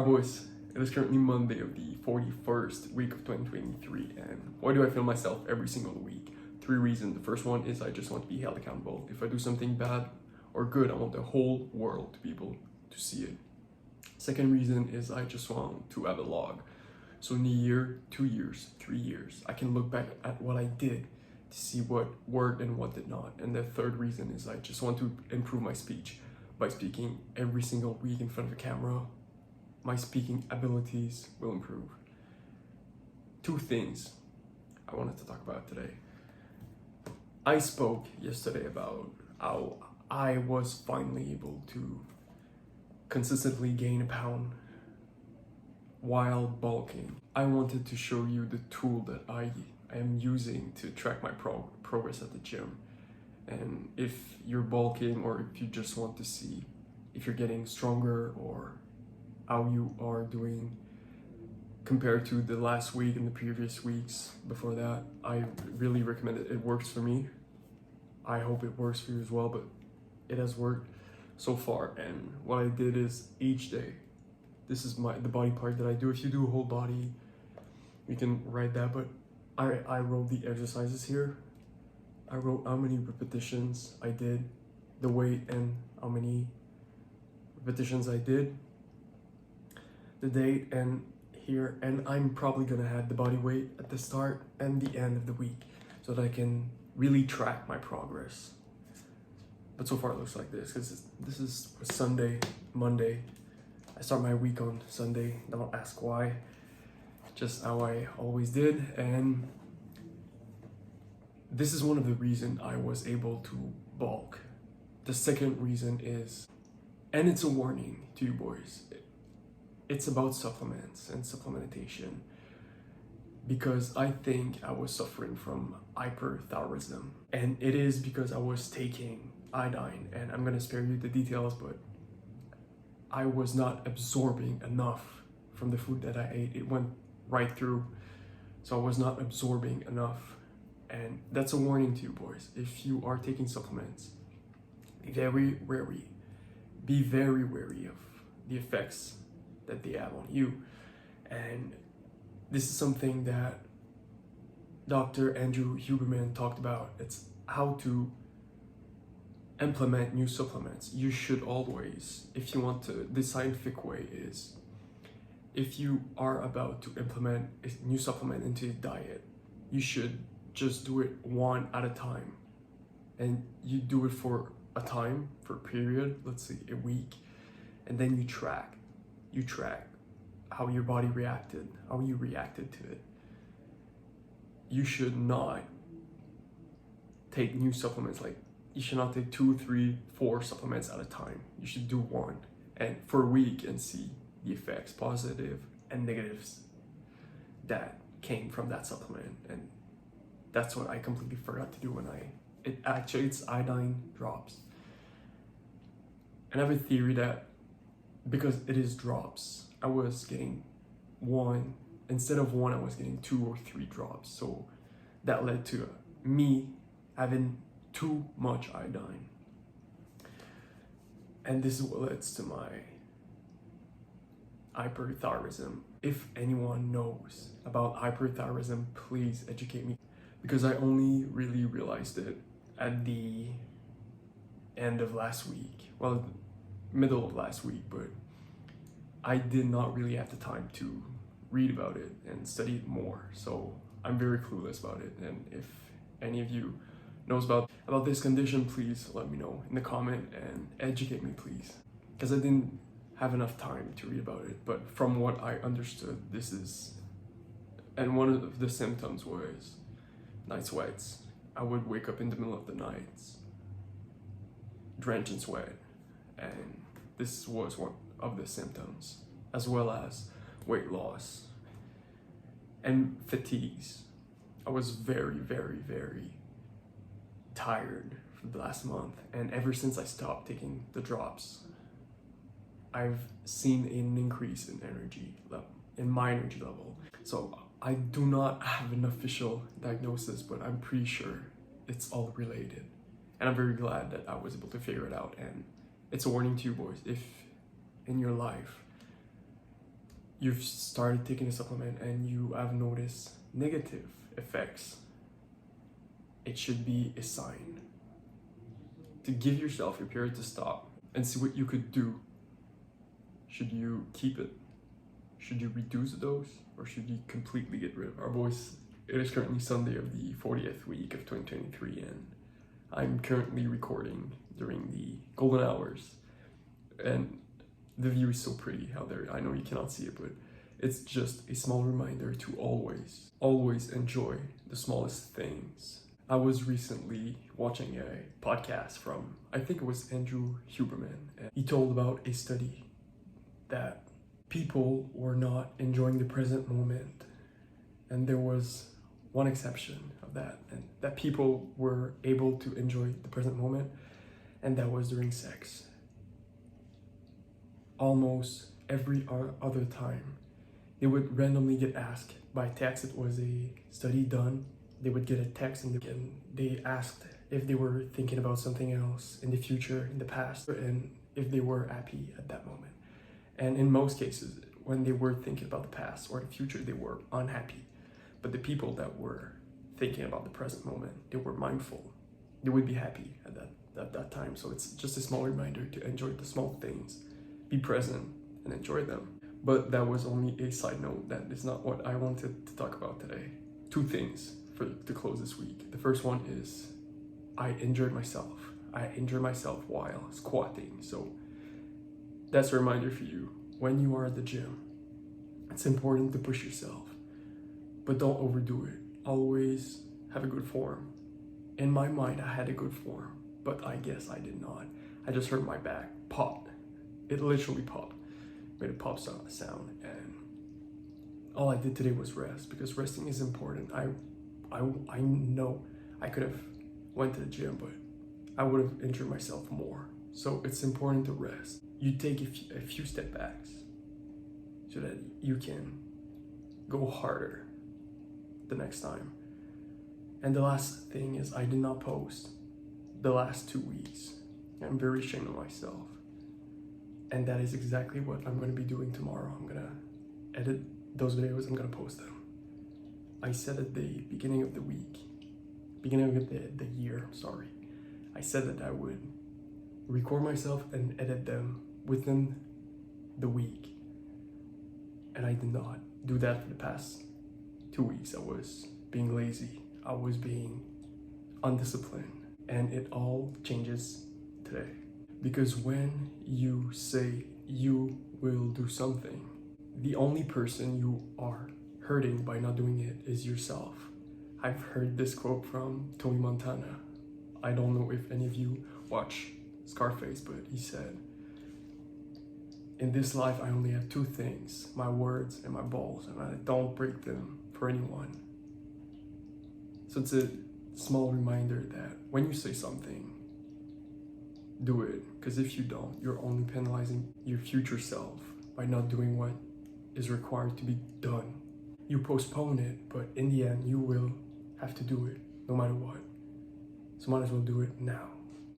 Alright boys, it is currently Monday of the 41st week of 2023, and why do I film myself every single week? 3 reasons. The first one is I just want to be held accountable. If I do something bad or good, I want the whole world to be able to see it. Second reason is I just want to have a log. So in a year, 2 years, 3 years, I can look back at what I did to see what worked and what did not. And the third reason is I just want to improve my speech by speaking every single week in front of a camera. My speaking abilities will improve. 2 things I wanted to talk about today. I spoke yesterday about how I was finally able to consistently gain a pound while bulking. I wanted to show you the tool that I am using to track my progress at the gym. And if you're bulking, or if you just want to see if you're getting stronger or how you are doing compared to the last week and the previous weeks before that, I really recommend it. It works for me. I hope it works for you as well, but it has worked so far. And what I did is each day, this is the body part that I do. If you do a whole body, you can write that, but I wrote the exercises here. I wrote how many repetitions I did, the weight and how many repetitions I did, the date, and here, and I'm probably gonna have the body weight at the start and the end of the week so that I can really track my progress. But so far it looks like this, because this is Sunday, Monday. I start my week on Sunday, don't ask why, just how I always did. And this is one of the reasons I was able to bulk. The second reason is, and it's a warning to you boys, it's about supplements and supplementation, because I think I was suffering from hyperthyroidism, and it is because I was taking iodine, and I'm gonna spare you the details, but I was not absorbing enough from the food that I ate. It went right through, so I was not absorbing enough. And that's a warning to you boys. If you are taking supplements, be very wary of the effects that they have on you. And this is something that Dr. Andrew Huberman talked about. It's how to implement new supplements. You should always, if you want to, the scientific way is, if you are about to implement a new supplement into your diet, you should just do it one at a time. And you do it for a time, for a period, let's say a week, and then you track how your body reacted, how you reacted to it. You should not take new supplements, like you should not take 2, 3, 4 supplements at a time. You should do one and for a week and see the effects, positive and negatives, that came from that supplement. And that's what I completely forgot to do when it's iodine drops. And I have a theory that because it is drops, I was getting 1, instead of 1, I was getting 2 or 3 drops. So that led to me having too much iodine. And this is what leads to my hyperthyroidism. If anyone knows about hyperthyroidism, please educate me, because I only really realized it at the end of last week, well, middle of last week, but I did not really have the time to read about it and study it more. So I'm very clueless about it. And if any of you knows about this condition, please let me know in the comment and educate me, please, because I didn't have enough time to read about it. But from what I understood, this is, and one of the symptoms was night sweats. I would wake up in the middle of the night drenched in sweat, and this was one of the symptoms, as well as weight loss and fatigues. I was very tired for the last month, and ever since I stopped taking the drops, I've seen an increase in my energy level. So I do not have an official diagnosis, but I'm pretty sure it's all related. And I'm very glad that I was able to figure it out. And it's a warning to you boys, if in your life you've started taking a supplement and you have noticed negative effects, it should be a sign to give yourself a period to stop and see what you could do. Should you keep it? Should you reduce the dose? Or should you completely get rid of our voice? It is currently Sunday of the 40th week of 2023, and I'm currently recording during the golden hours. And the view is so pretty out there. I know you cannot see it, but it's just a small reminder to always enjoy the smallest things. I was recently watching a podcast from, I think it was Andrew Huberman, and he told about a study that people were not enjoying the present moment. And there was one exception of that, and that people were able to enjoy the present moment, and that was during sex. Almost every other time, they would randomly get asked by text. It was a study done. They would get a text and they asked if they were thinking about something else in the future, in the past, and if they were happy at that moment. And in most cases, when they were thinking about the past or the future, they were unhappy. But the people that were thinking about the present moment, they were mindful. They would be happy at that time. So it's just a small reminder to enjoy the small things, be present and enjoy them. But that was only a side note. That is not what I wanted to talk about today. Two things to close this week. The first one is I injured myself. I injured myself while squatting. So that's a reminder for you. When you are at the gym, it's important to push yourself, but don't overdo it. Always have a good form. In my mind, I had a good form, but I guess I did not. I just heard my back pop. It literally popped. Made a pop sound, and all I did today was rest, because resting is important. I know I could have went to the gym, but I would have injured myself more. So it's important to rest. You take a few step backs so that you can go harder the next time. And the last thing is I did not post the last 2 weeks. I'm very ashamed of myself. And that is exactly what I'm going to be doing tomorrow. I'm going to edit those videos. I'm going to post them. I said at the beginning of the year, I said that I would record myself and edit them within the week. And I did not do that for the past 2 weeks. I was being lazy. I was being undisciplined. And it all changes today. Because when you say you will do something, the only person you are hurting by not doing it is yourself. I've heard this quote from Tony Montana. I don't know if any of you watch Scarface, but he said, "In this life, I only have 2 things, my words and my balls, and I don't break them for anyone." So it's a small reminder that when you say something, do it. Because if you don't, you're only penalizing your future self by not doing what is required to be done. You postpone it, but in the end, you will have to do it no matter what. So might as well do it now.